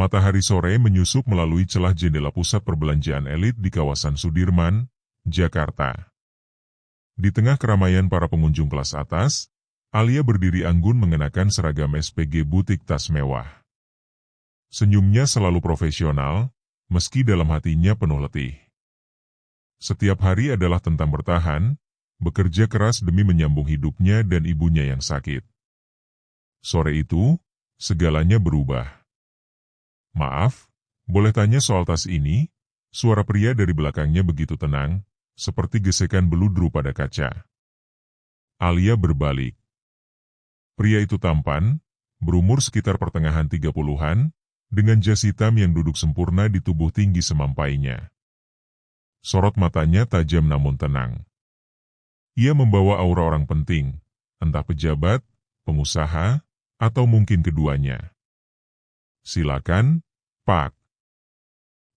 Matahari sore menyusup melalui celah jendela pusat perbelanjaan elit di kawasan Sudirman, Jakarta. Di tengah keramaian para pengunjung kelas atas, Alia berdiri anggun mengenakan seragam SPG butik tas mewah. Senyumnya selalu profesional, meski dalam hatinya penuh letih. Setiap hari adalah tentang bertahan, bekerja keras demi menyambung hidupnya dan ibunya yang sakit. Sore itu, segalanya berubah. "Maaf, boleh tanya soal tas ini?" Suara pria dari belakangnya begitu tenang, seperti gesekan beludru pada kaca. Alia berbalik. Pria itu tampan, berumur sekitar pertengahan 30-an, dengan jas hitam yang duduk sempurna di tubuh tinggi semampainya. Sorot matanya tajam namun tenang. Ia membawa aura orang penting, entah pejabat, pengusaha, atau mungkin keduanya. "Silakan, Pak."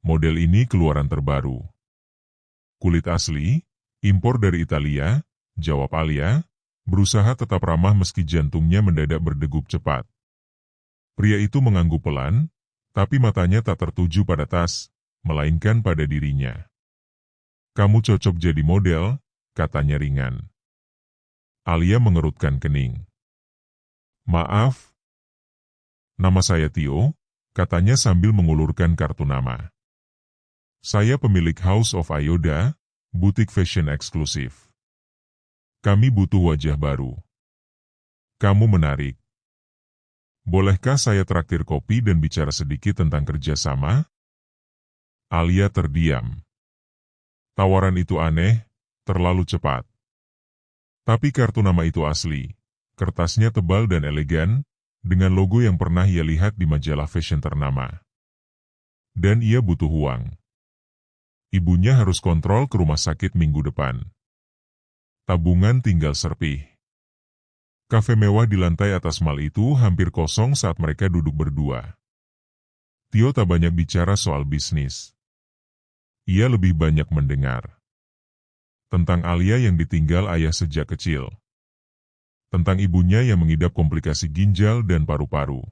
Model ini keluaran terbaru. "Kulit asli, impor dari Italia," jawab Alia, berusaha tetap ramah meski jantungnya mendadak berdegup cepat. Pria itu mengangguk pelan, tapi matanya tak tertuju pada tas, melainkan pada dirinya. "Kamu cocok jadi model," katanya ringan. Alia mengerutkan kening. "Maaf." "Nama saya Tio," katanya sambil mengulurkan kartu nama. "Saya pemilik House of Ayoda, butik fashion eksklusif. Kami butuh wajah baru." "Kamu menarik. Bolehkah saya traktir kopi dan bicara sedikit tentang kerjasama?" Alia terdiam. Tawaran itu aneh, terlalu cepat. Tapi kartu nama itu asli. Kertasnya tebal dan elegan, dengan logo yang pernah ia lihat di majalah fashion ternama. Dan ia butuh uang. Ibunya harus kontrol ke rumah sakit minggu depan. Tabungan tinggal serpih. Kafe mewah di lantai atas mal itu hampir kosong saat mereka duduk berdua. Tio tak banyak bicara soal bisnis. Ia lebih banyak mendengar. Tentang Alia yang ditinggal ayah sejak kecil. Tentang ibunya yang mengidap komplikasi ginjal dan paru-paru.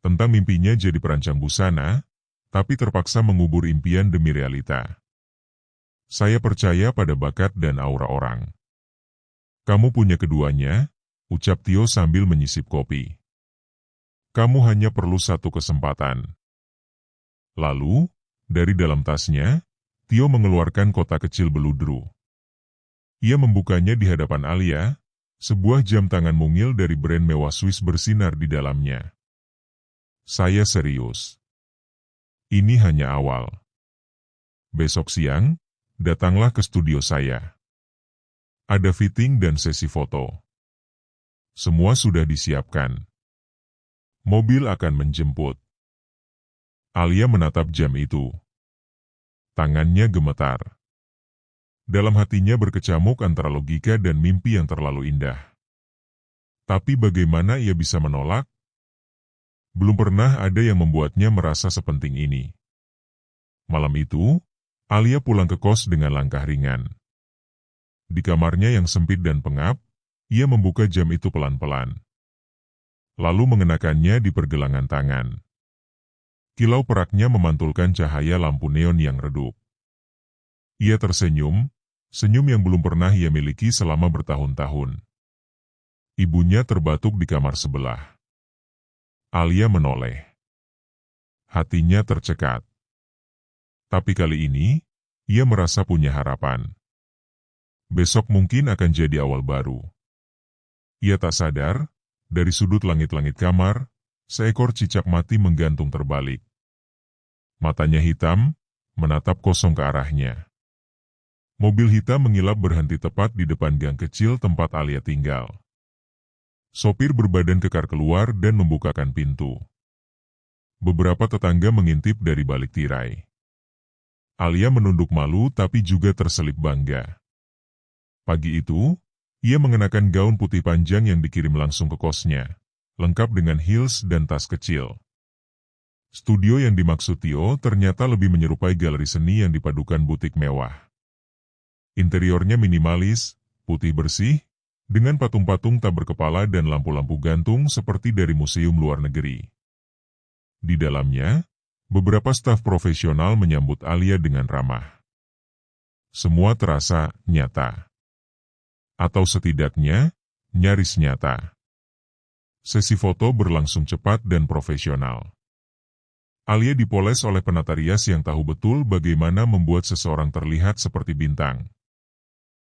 Tentang mimpinya jadi perancang busana, tapi terpaksa mengubur impian demi realita. "Saya percaya pada bakat dan aura orang. Kamu punya keduanya," ucap Tio sambil menyisip kopi. "Kamu hanya perlu satu kesempatan." Lalu, dari dalam tasnya, Tio mengeluarkan kotak kecil beludru. Ia membukanya di hadapan Alia, sebuah jam tangan mungil dari brand mewah Swiss bersinar di dalamnya. "Saya serius. Ini hanya awal. Besok siang, datanglah ke studio saya. Ada fitting dan sesi foto. Semua sudah disiapkan. Mobil akan menjemput." Alia menatap jam itu. Tangannya gemetar. Dalam hatinya berkecamuk antara logika dan mimpi yang terlalu indah. Tapi bagaimana ia bisa menolak? Belum pernah ada yang membuatnya merasa sepenting ini. Malam itu, Alia pulang ke kos dengan langkah ringan. Di kamarnya yang sempit dan pengap, ia membuka jam itu pelan-pelan. Lalu mengenakannya di pergelangan tangan. Kilau peraknya memantulkan cahaya lampu neon yang redup. Ia tersenyum, senyum yang belum pernah ia miliki selama bertahun-tahun. Ibunya terbatuk di kamar sebelah. Alia menoleh. Hatinya tercekat. Tapi kali ini, ia merasa punya harapan. Besok mungkin akan jadi awal baru. Ia tak sadar, dari sudut langit-langit kamar, seekor cicak mati menggantung terbalik. Matanya hitam, menatap kosong ke arahnya. Mobil hitam mengilap berhenti tepat di depan gang kecil tempat Alia tinggal. Sopir berbadan kekar keluar dan membukakan pintu. Beberapa tetangga mengintip dari balik tirai. Alia menunduk malu tapi juga terselip bangga. Pagi itu, ia mengenakan gaun putih panjang yang dikirim langsung ke kosnya, lengkap dengan heels dan tas kecil. Studio yang dimaksud Tio ternyata lebih menyerupai galeri seni yang dipadukan butik mewah. Interiornya minimalis, putih bersih, dengan patung-patung tak berkepala dan lampu-lampu gantung seperti dari museum luar negeri. Di dalamnya, beberapa staf profesional menyambut Alia dengan ramah. Semua terasa nyata. Atau setidaknya, nyaris nyata. Sesi foto berlangsung cepat dan profesional. Alia dipoles oleh penata rias yang tahu betul bagaimana membuat seseorang terlihat seperti bintang.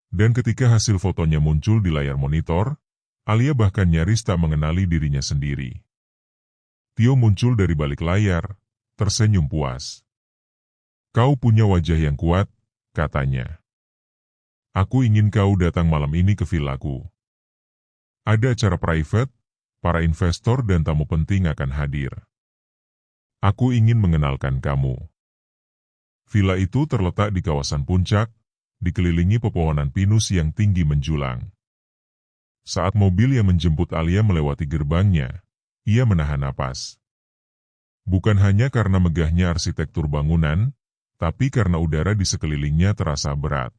Dan ketika hasil fotonya muncul di layar monitor, Alia bahkan nyaris tak mengenali dirinya sendiri. Tio muncul dari balik layar, tersenyum puas. "Kau punya wajah yang kuat," katanya. "Aku ingin kau datang malam ini ke villaku. Ada acara private, para investor dan tamu penting akan hadir. Aku ingin mengenalkan kamu." Villa itu terletak di kawasan puncak, dikelilingi pepohonan pinus yang tinggi menjulang. Saat mobil yang menjemput Alia melewati gerbangnya, ia menahan napas. Bukan hanya karena megahnya arsitektur bangunan, tapi karena udara di sekelilingnya terasa berat.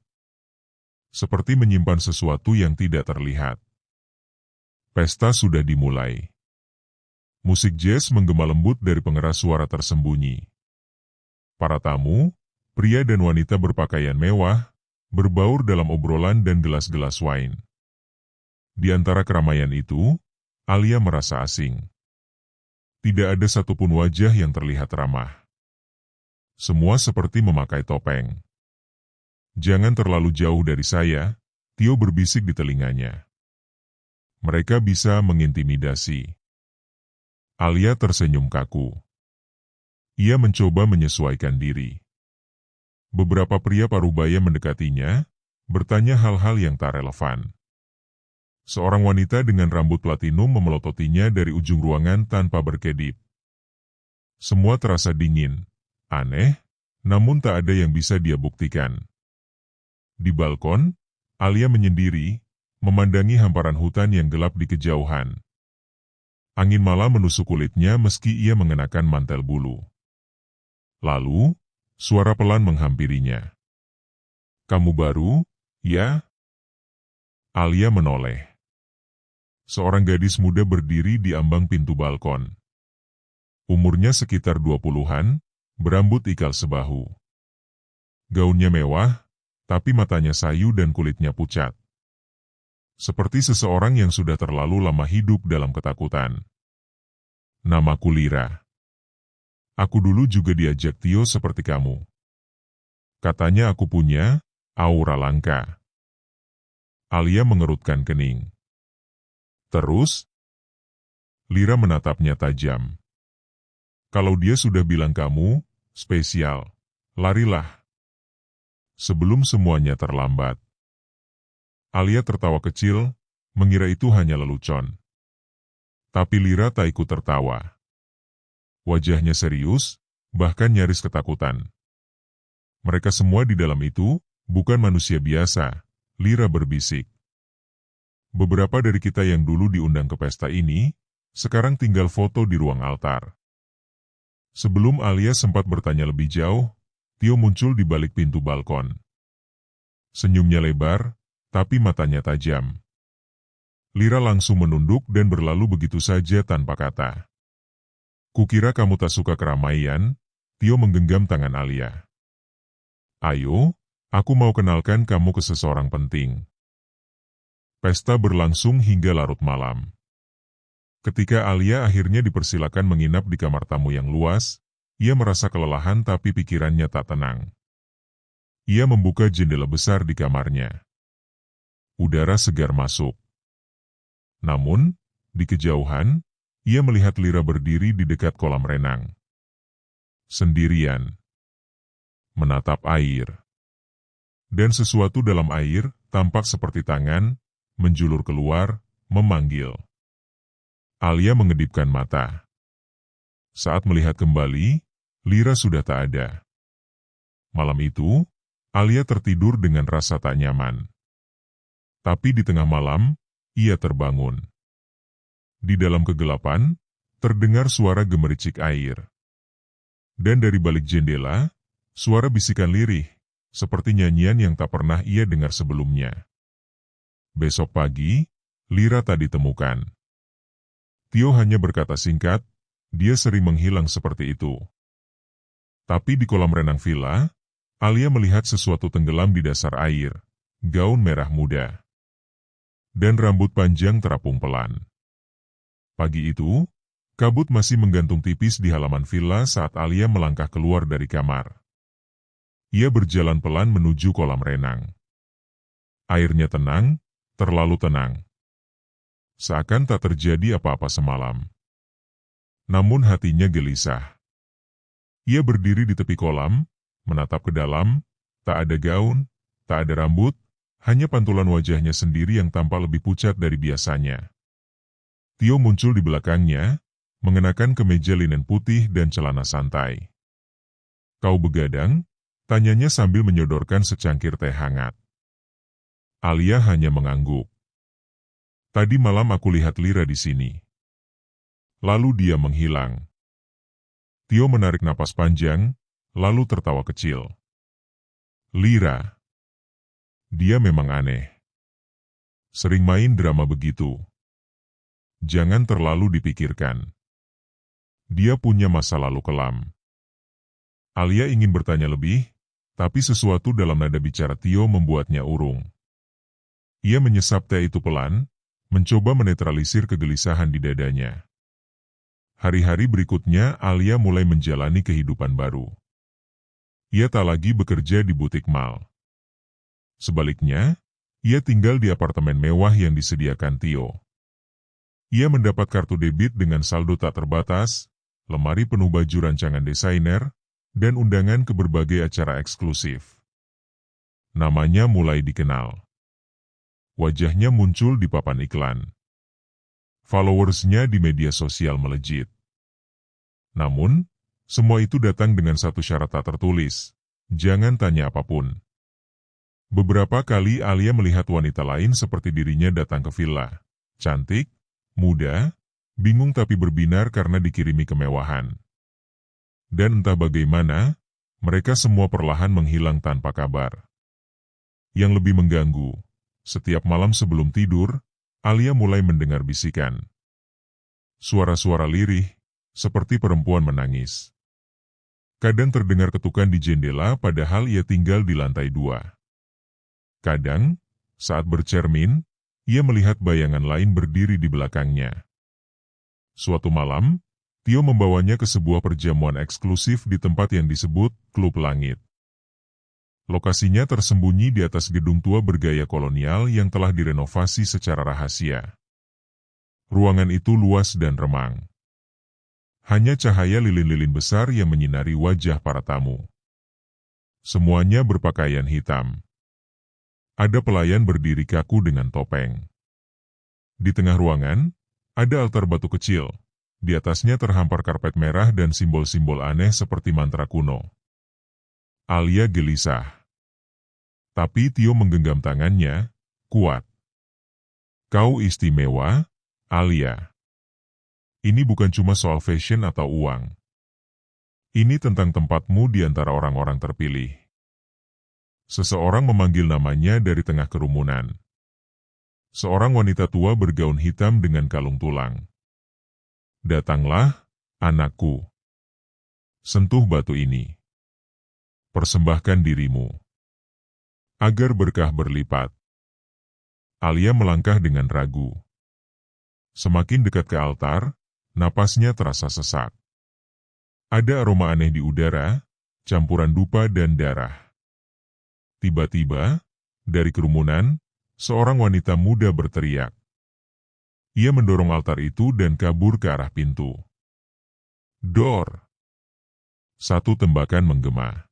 Seperti menyimpan sesuatu yang tidak terlihat. Pesta sudah dimulai. Musik jazz menggema lembut dari pengeras suara tersembunyi. Para tamu, pria dan wanita berpakaian mewah, berbaur dalam obrolan dan gelas-gelas wine. Di antara keramaian itu, Alia merasa asing. Tidak ada satupun wajah yang terlihat ramah. Semua seperti memakai topeng. "Jangan terlalu jauh dari saya," Tio berbisik di telinganya. "Mereka bisa mengintimidasi." Alia tersenyum kaku. Ia mencoba menyesuaikan diri. Beberapa pria parubaya mendekatinya, bertanya hal-hal yang tak relevan. Seorang wanita dengan rambut platinum memelototinya dari ujung ruangan tanpa berkedip. Semua terasa dingin, aneh, namun tak ada yang bisa dia buktikan. Di balkon, Alia menyendiri, memandangi hamparan hutan yang gelap di kejauhan. Angin malam menusuk kulitnya meski ia mengenakan mantel bulu. Lalu, suara pelan menghampirinya. "Kamu baru, ya?" Alia menoleh. Seorang gadis muda berdiri di ambang pintu balkon. Umurnya sekitar 20-an, berambut ikal sebahu. Gaunnya mewah, tapi matanya sayu dan kulitnya pucat. Seperti seseorang yang sudah terlalu lama hidup dalam ketakutan. "Namaku Lira. Aku dulu juga diajak Tio seperti kamu. Katanya aku punya aura langka." Alia mengerutkan kening. "Terus?" Lira menatapnya tajam. "Kalau dia sudah bilang kamu spesial, larilah. Sebelum semuanya terlambat." Alia tertawa kecil, mengira itu hanya lelucon. Tapi Lira tak ikut tertawa. Wajahnya serius, bahkan nyaris ketakutan. "Mereka semua di dalam itu bukan manusia biasa," Lira berbisik. "Beberapa dari kita yang dulu diundang ke pesta ini, sekarang tinggal foto di ruang altar." Sebelum Alia sempat bertanya lebih jauh, Tio muncul di balik pintu balkon. Senyumnya lebar, tapi matanya tajam. Lira langsung menunduk dan berlalu begitu saja tanpa kata. "Kukira kamu tak suka keramaian," Tio menggenggam tangan Alia. "Ayo, aku mau kenalkan kamu ke seseorang penting." Pesta berlangsung hingga larut malam. Ketika Alia akhirnya dipersilakan menginap di kamar tamu yang luas, ia merasa kelelahan tapi pikirannya tak tenang. Ia membuka jendela besar di kamarnya. Udara segar masuk. Namun, di kejauhan, ia melihat Lira berdiri di dekat kolam renang. Sendirian. Menatap air. Dan sesuatu dalam air, tampak seperti tangan, menjulur keluar, memanggil. Alia mengedipkan mata. Saat melihat kembali, Lira sudah tak ada. Malam itu, Alia tertidur dengan rasa tak nyaman. Tapi di tengah malam, ia terbangun. Di dalam kegelapan, terdengar suara gemericik air. Dan dari balik jendela, suara bisikan lirih, seperti nyanyian yang tak pernah ia dengar sebelumnya. Besok pagi, Lira tak ditemukan. Tio hanya berkata singkat, dia sering menghilang seperti itu. Tapi di kolam renang villa, Alia melihat sesuatu tenggelam di dasar air, gaun merah muda, dan rambut panjang terapung pelan. Pagi itu, kabut masih menggantung tipis di halaman villa saat Alia melangkah keluar dari kamar. Ia berjalan pelan menuju kolam renang. Airnya tenang, terlalu tenang. Seakan tak terjadi apa-apa semalam. Namun hatinya gelisah. Ia berdiri di tepi kolam, menatap ke dalam, tak ada gaun, tak ada rambut, hanya pantulan wajahnya sendiri yang tampak lebih pucat dari biasanya. Tio muncul di belakangnya, mengenakan kemeja linen putih dan celana santai. "Kau begadang?" tanyanya sambil menyodorkan secangkir teh hangat. Alia hanya mengangguk. "Tadi malam aku lihat Lira di sini." Lalu dia menghilang. Tio menarik napas panjang, lalu tertawa kecil. "Lira. Dia memang aneh. Sering main drama begitu. Jangan terlalu dipikirkan. Dia punya masa lalu kelam." Alia ingin bertanya lebih, tapi sesuatu dalam nada bicara Tio membuatnya urung. Ia menyesap teh itu pelan, mencoba menetralisir kegelisahan di dadanya. Hari-hari berikutnya Alia mulai menjalani kehidupan baru. Ia tak lagi bekerja di butik mal. Sebaliknya, ia tinggal di apartemen mewah yang disediakan Tio. Ia mendapat kartu debit dengan saldo tak terbatas, lemari penuh baju rancangan desainer, dan undangan ke berbagai acara eksklusif. Namanya mulai dikenal. Wajahnya muncul di papan iklan. Followersnya di media sosial melejit. Namun, semua itu datang dengan satu syarat tak tertulis, jangan tanya apapun. Beberapa kali Alia melihat wanita lain seperti dirinya datang ke villa. Cantik, muda, bingung tapi berbinar karena dikirimi kemewahan. Dan entah bagaimana, mereka semua perlahan menghilang tanpa kabar. Yang lebih mengganggu, setiap malam sebelum tidur, Alia mulai mendengar bisikan. Suara-suara lirih, seperti perempuan menangis. Kadang terdengar ketukan di jendela padahal ia tinggal di lantai 2. Kadang, saat bercermin, ia melihat bayangan lain berdiri di belakangnya. Suatu malam, Tio membawanya ke sebuah perjamuan eksklusif di tempat yang disebut Klub Langit. Lokasinya tersembunyi di atas gedung tua bergaya kolonial yang telah direnovasi secara rahasia. Ruangan itu luas dan remang. Hanya cahaya lilin-lilin besar yang menyinari wajah para tamu. Semuanya berpakaian hitam. Ada pelayan berdiri kaku dengan topeng. Di tengah ruangan, ada altar batu kecil. Di atasnya terhampar karpet merah dan simbol-simbol aneh seperti mantra kuno. Alia gelisah. Tapi Tio menggenggam tangannya, kuat. "Kau istimewa, Alia. Ini bukan cuma soal fashion atau uang. Ini tentang tempatmu di antara orang-orang terpilih." Seseorang memanggil namanya dari tengah kerumunan. Seorang wanita tua bergaun hitam dengan kalung tulang. "Datanglah, anakku. Sentuh batu ini. Persembahkan dirimu. Agar berkah berlipat." Alia melangkah dengan ragu. Semakin dekat ke altar, napasnya terasa sesak. Ada aroma aneh di udara, campuran dupa dan darah. Tiba-tiba, dari kerumunan, seorang wanita muda berteriak. Ia mendorong altar itu dan kabur ke arah pintu. Dor! Satu tembakan menggema.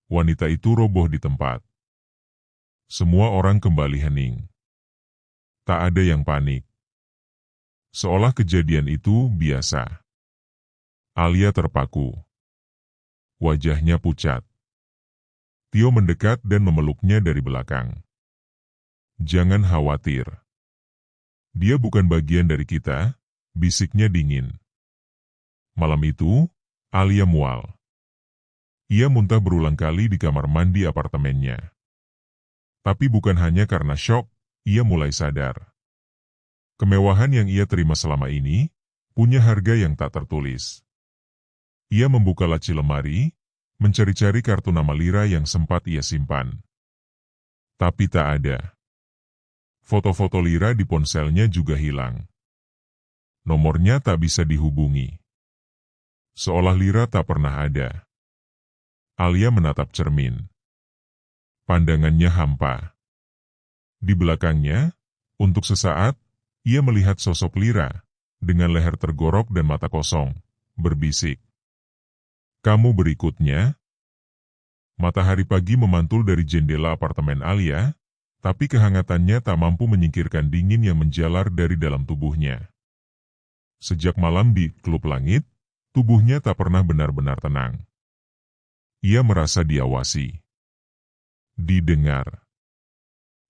Wanita itu roboh di tempat. Semua orang kembali hening. Tak ada yang panik. Seolah kejadian itu biasa. Alia terpaku. Wajahnya pucat. Tio mendekat dan memeluknya dari belakang. "Jangan khawatir. Dia bukan bagian dari kita," bisiknya dingin. Malam itu, Alia mual. Ia muntah berulang kali di kamar mandi apartemennya. Tapi bukan hanya karena syok, ia mulai sadar. Kemewahan yang ia terima selama ini, punya harga yang tak tertulis. Ia membuka laci lemari, mencari-cari kartu nama Lira yang sempat ia simpan. Tapi tak ada. Foto-foto Lira di ponselnya juga hilang. Nomornya tak bisa dihubungi. Seolah Lira tak pernah ada. Alia menatap cermin. Pandangannya hampa. Di belakangnya, untuk sesaat, ia melihat sosok Lira, dengan leher tergorok dan mata kosong, berbisik. Kamu berikutnya? Matahari pagi memantul dari jendela apartemen Alia, tapi kehangatannya tak mampu menyingkirkan dingin yang menjalar dari dalam tubuhnya. Sejak malam di klub langit, tubuhnya tak pernah benar-benar tenang. Ia merasa diawasi, didengar,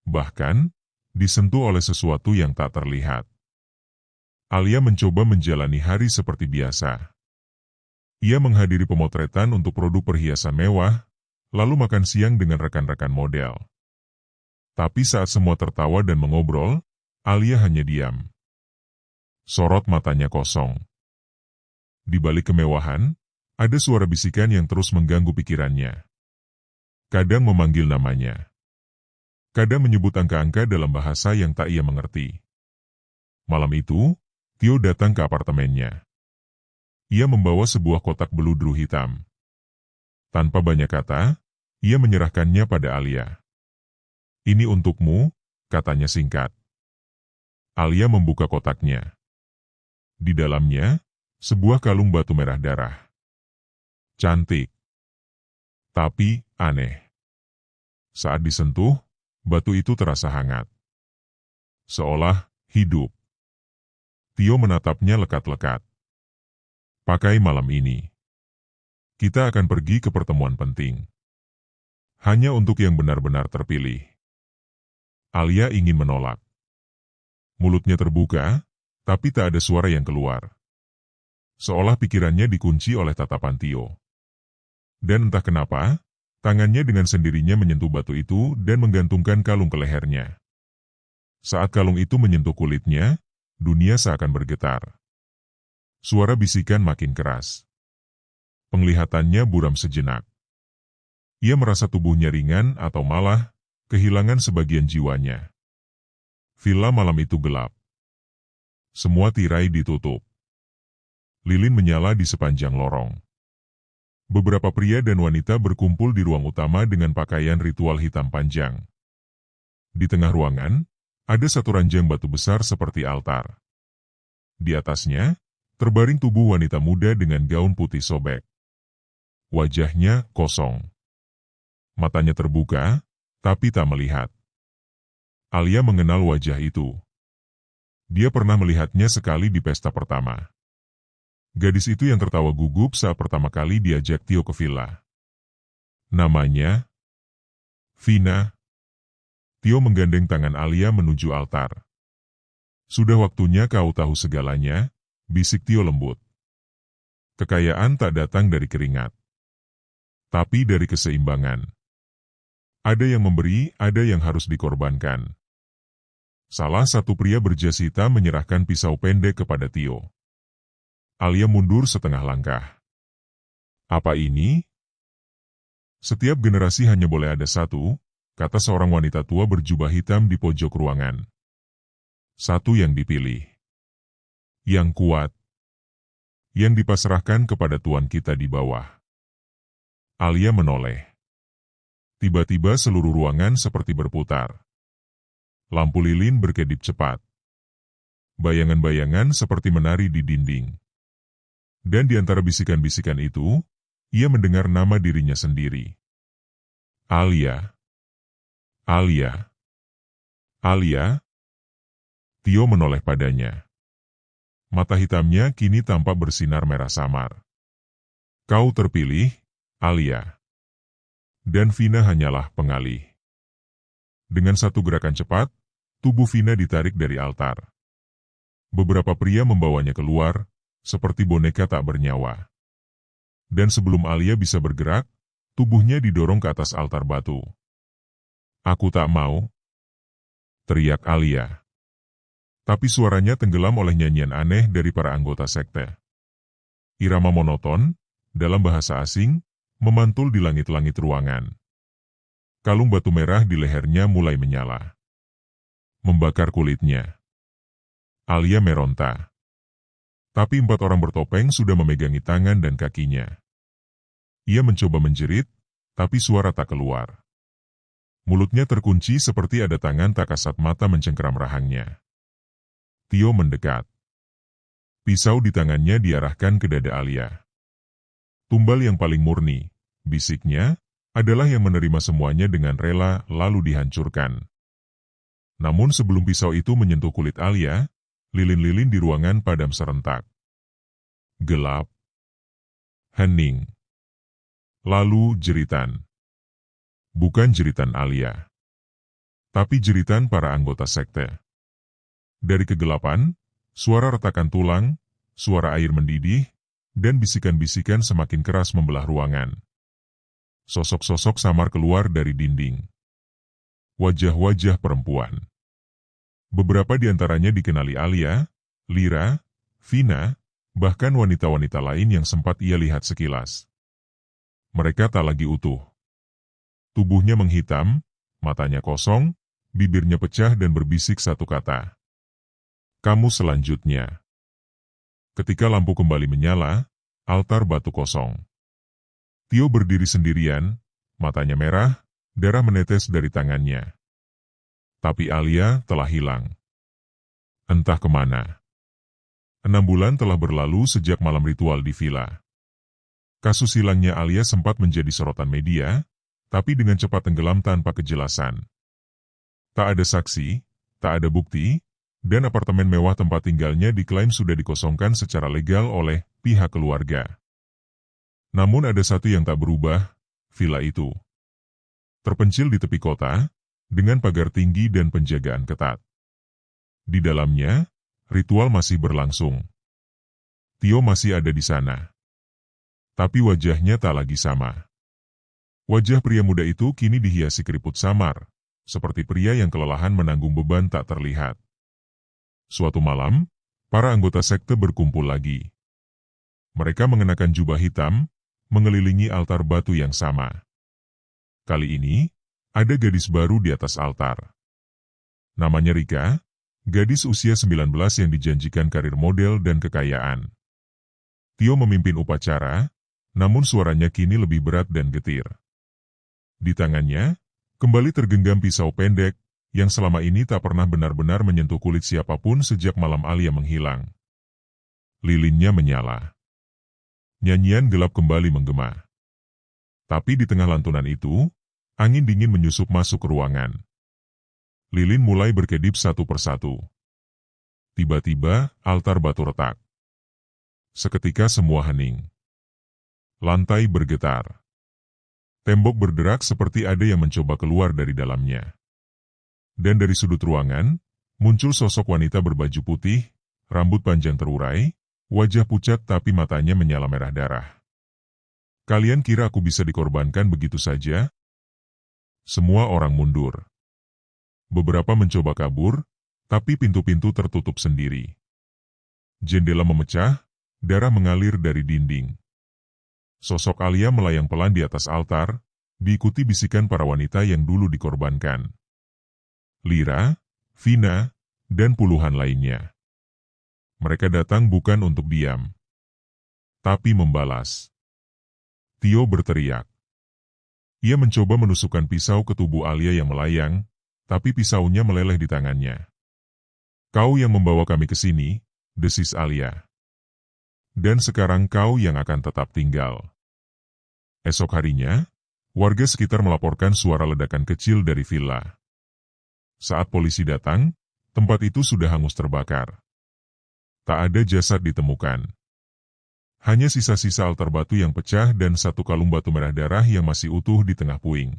bahkan disentuh oleh sesuatu yang tak terlihat. Alia mencoba menjalani hari seperti biasa. Ia menghadiri pemotretan untuk produk perhiasan mewah, lalu makan siang dengan rekan-rekan model. Tapi saat semua tertawa dan mengobrol, Alia hanya diam. Sorot matanya kosong. Di balik kemewahan, ada suara bisikan yang terus mengganggu pikirannya. Kadang memanggil namanya. Kadang menyebut angka-angka dalam bahasa yang tak ia mengerti. Malam itu, Tio datang ke apartemennya. Ia membawa sebuah kotak beludru hitam. Tanpa banyak kata, ia menyerahkannya pada Alia. Ini untukmu, katanya singkat. Alia membuka kotaknya. Di dalamnya, sebuah kalung batu merah darah. Cantik. Tapi, aneh. Saat disentuh, batu itu terasa hangat. Seolah hidup. Tio menatapnya lekat-lekat. Pakai malam ini. Kita akan pergi ke pertemuan penting. Hanya untuk yang benar-benar terpilih. Alia ingin menolak. Mulutnya terbuka, tapi tak ada suara yang keluar. Seolah pikirannya dikunci oleh tatapan Tio. Dan entah kenapa, tangannya dengan sendirinya menyentuh batu itu dan menggantungkan kalung ke lehernya. Saat kalung itu menyentuh kulitnya, dunia seakan bergetar. Suara bisikan makin keras. Penglihatannya buram sejenak. Ia merasa tubuhnya ringan atau malah kehilangan sebagian jiwanya. Villa malam itu gelap. Semua tirai ditutup. Lilin menyala di sepanjang lorong. Beberapa pria dan wanita berkumpul di ruang utama dengan pakaian ritual hitam panjang. Di tengah ruangan, ada satu ranjang batu besar seperti altar. Di atasnya, terbaring tubuh wanita muda dengan gaun putih sobek. Wajahnya kosong. Matanya terbuka, tapi tak melihat. Alia mengenal wajah itu. Dia pernah melihatnya sekali di pesta pertama. Gadis itu yang tertawa gugup saat pertama kali diajak Tio ke villa. Namanya Vina. Tio menggandeng tangan Alia menuju altar. Sudah waktunya kau tahu segalanya, bisik Tio lembut. Kekayaan tak datang dari keringat, tapi dari keseimbangan. Ada yang memberi, ada yang harus dikorbankan. Salah satu pria berjas hitam menyerahkan pisau pendek kepada Tio. Alia mundur setengah langkah. Apa ini? Setiap generasi hanya boleh ada satu, kata seorang wanita tua berjubah hitam di pojok ruangan. Satu yang dipilih. Yang kuat. Yang dipasrahkan kepada Tuan kita di bawah. Alia menoleh. Tiba-tiba seluruh ruangan seperti berputar. Lampu lilin berkedip cepat. Bayangan-bayangan seperti menari di dinding. Dan di antara bisikan-bisikan itu, ia mendengar nama dirinya sendiri. Alia. Alia. Alia. Tio menoleh padanya. Mata hitamnya kini tampak bersinar merah samar. Kau terpilih, Alia. Dan Vina hanyalah pengalih. Dengan satu gerakan cepat, tubuh Vina ditarik dari altar. Beberapa pria membawanya keluar, seperti boneka tak bernyawa. Dan sebelum Alia bisa bergerak, tubuhnya didorong ke atas altar batu. Aku tak mau, teriak Alia. Tapi suaranya tenggelam oleh nyanyian aneh dari para anggota sekte. Irama monoton, dalam bahasa asing, memantul di langit-langit ruangan. Kalung batu merah di lehernya mulai menyala, membakar kulitnya. Alia meronta. Tapi 4 orang bertopeng sudah memegangi tangan dan kakinya. Ia mencoba menjerit, tapi suara tak keluar. Mulutnya terkunci seperti ada tangan tak kasat mata mencengkeram rahangnya. Tio mendekat. Pisau di tangannya diarahkan ke dada Alia. Tumbal yang paling murni, bisiknya, adalah yang menerima semuanya dengan rela lalu dihancurkan. Namun sebelum pisau itu menyentuh kulit Alia, lilin-lilin di ruangan padam serentak. Gelap. Hening. Lalu jeritan. Bukan jeritan Alia, tapi jeritan para anggota sekte. Dari kegelapan, suara retakan tulang, suara air mendidih, dan bisikan-bisikan semakin keras membelah ruangan. Sosok-sosok samar keluar dari dinding. Wajah-wajah perempuan. Beberapa di antaranya dikenali Alia, Lira, Vina, bahkan wanita-wanita lain yang sempat ia lihat sekilas. Mereka tak lagi utuh. Tubuhnya menghitam, matanya kosong, bibirnya pecah dan berbisik satu kata. Kamu selanjutnya. Ketika lampu kembali menyala, altar batu kosong. Tio berdiri sendirian, matanya merah, darah menetes dari tangannya. Tapi Alia telah hilang. Entah kemana. 6 bulan telah berlalu sejak malam ritual di villa. Kasus hilangnya Alia sempat menjadi sorotan media, tapi dengan cepat tenggelam tanpa kejelasan. Tak ada saksi, tak ada bukti, dan apartemen mewah tempat tinggalnya diklaim sudah dikosongkan secara legal oleh pihak keluarga. Namun ada satu yang tak berubah, villa itu. Terpencil di tepi kota, dengan pagar tinggi dan penjagaan ketat. Di dalamnya, ritual masih berlangsung. Tio masih ada di sana. Tapi wajahnya tak lagi sama. Wajah pria muda itu kini dihiasi keriput samar, seperti pria yang kelelahan menanggung beban tak terlihat. Suatu malam, para anggota sekte berkumpul lagi. Mereka mengenakan jubah hitam, mengelilingi altar batu yang sama. Kali ini, ada gadis baru di atas altar. Namanya Rika, gadis usia 19 yang dijanjikan karir model dan kekayaan. Tio memimpin upacara, namun suaranya kini lebih berat dan getir. Di tangannya, kembali tergenggam pisau pendek, yang selama ini tak pernah benar-benar menyentuh kulit siapapun sejak malam Alia menghilang. Lilinnya menyala. Nyanyian gelap kembali menggema. Tapi di tengah lantunan itu, angin dingin menyusup masuk ke ruangan. Lilin mulai berkedip satu persatu. Tiba-tiba, altar batu retak. Seketika semua hening. Lantai bergetar. Tembok berderak seperti ada yang mencoba keluar dari dalamnya. Dan dari sudut ruangan, muncul sosok wanita berbaju putih, rambut panjang terurai, wajah pucat tapi matanya menyala merah darah. Kalian kira aku bisa dikorbankan begitu saja? Semua orang mundur. Beberapa mencoba kabur, tapi pintu-pintu tertutup sendiri. Jendela memecah, darah mengalir dari dinding. Sosok Alia melayang pelan di atas altar, diikuti bisikan para wanita yang dulu dikorbankan. Lira, Vina, dan puluhan lainnya. Mereka datang bukan untuk diam, tapi membalas. Tio berteriak. Ia mencoba menusukkan pisau ke tubuh Alia yang melayang, tapi pisaunya meleleh di tangannya. Kau yang membawa kami ke sini, desis Alia. Dan sekarang kau yang akan tetap tinggal. Esok harinya, warga sekitar melaporkan suara ledakan kecil dari villa. Saat polisi datang, tempat itu sudah hangus terbakar. Tak ada jasad ditemukan. Hanya sisa-sisa altar batu yang pecah dan satu kalung batu merah darah yang masih utuh di tengah puing.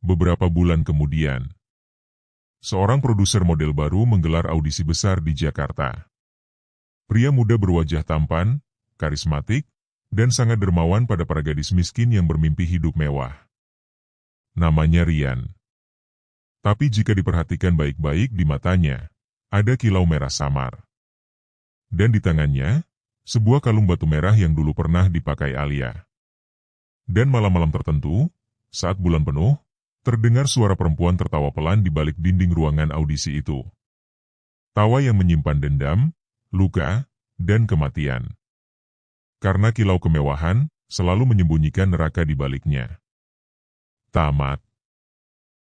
Beberapa bulan kemudian, seorang produser model baru menggelar audisi besar di Jakarta. Pria muda berwajah tampan, karismatik, dan sangat dermawan pada para gadis miskin yang bermimpi hidup mewah. Namanya Rian. Tapi jika diperhatikan baik-baik di matanya, ada kilau merah samar. Dan di tangannya, sebuah kalung batu merah yang dulu pernah dipakai Alia. Dan malam-malam tertentu, saat bulan penuh, terdengar suara perempuan tertawa pelan di balik dinding ruangan audisi itu. Tawa yang menyimpan dendam, luka, dan kematian. Karena kilau kemewahan selalu menyembunyikan neraka di baliknya. Tamat.